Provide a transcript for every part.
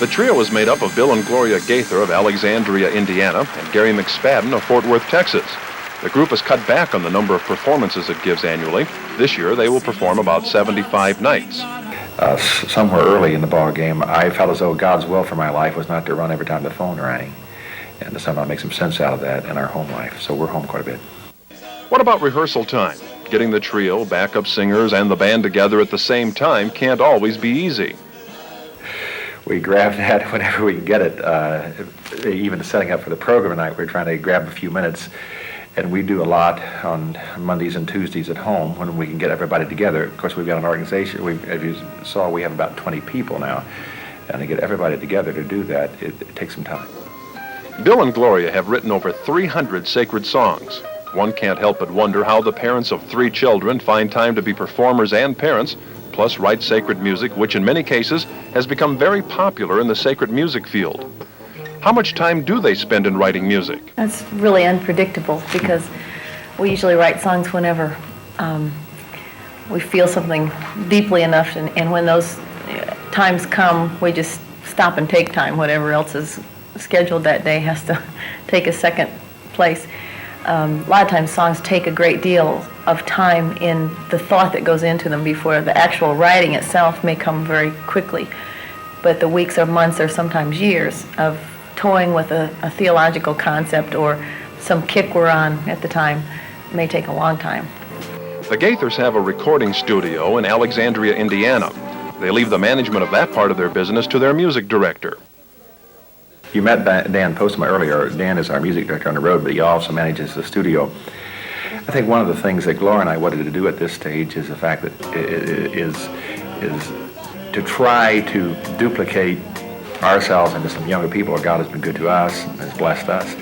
The trio is made up of Bill and Gloria Gaither of Alexandria, Indiana, and Gary McSpadden of Fort Worth, Texas. The group has cut back on the number of performances it gives annually. This year, they will perform about 75 nights. Somewhere early in the ball game, I felt as though God's will for my life was not to run every time the phone rang, and to somehow make some sense out of that in our home life. So we're home quite a bit. What about rehearsal time? Getting the trio, backup singers, and the band together at the same time can't always be easy. We grab that whenever we can get it. Even setting up for the program tonight, we're trying to grab a few minutes. And we do a lot on Mondays and Tuesdays at home when we can get everybody together. Of course, we've got an organization. As you saw, we have about 20 people now. And to get everybody together to do that, it takes some time. Bill and Gloria have written over 300 sacred songs. One can't help but wonder how the parents of 3 children find time to be performers and parents, plus write sacred music, which in many cases has become very popular in the sacred music field. How much time do they spend in writing music? That's really unpredictable because we usually write songs whenever we feel something deeply enough, and when those times come, we just stop and take time. Whatever else is scheduled that day has to take a second place. A lot of times songs take a great deal of time in the thought that goes into them before the actual writing itself may come very quickly. But the weeks or months or sometimes years of toying with a theological concept or some kick we're on at the time may take a long time. The Gaithers have a recording studio in Alexandria, Indiana. They leave the management of that part of their business to their music director. You met Dan Postma earlier. Dan is our music director on the road, but he also manages the studio. I think one of the things that Gloria and I wanted to do at this stage is the fact that is to try to duplicate ourselves into some younger people. God has been good to us and has blessed us.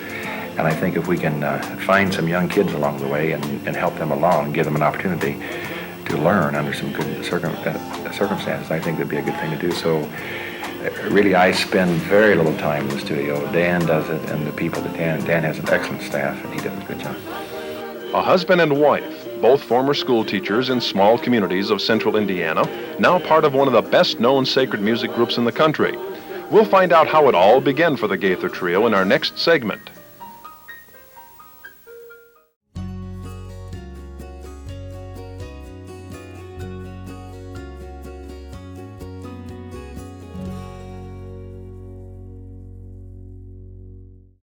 And I think if we can find some young kids along the way and help them along and give them an opportunity to learn under some good circumstances, I think that'd be a good thing to do. So really, I spend very little time in the studio. Dan does it, and the people that Dan has an excellent staff, and he does a good job. A husband and wife, both former school teachers in small communities of central Indiana, now part of one of the best-known sacred music groups in the country. We'll find out how it all began for the Gaither Trio in our next segment.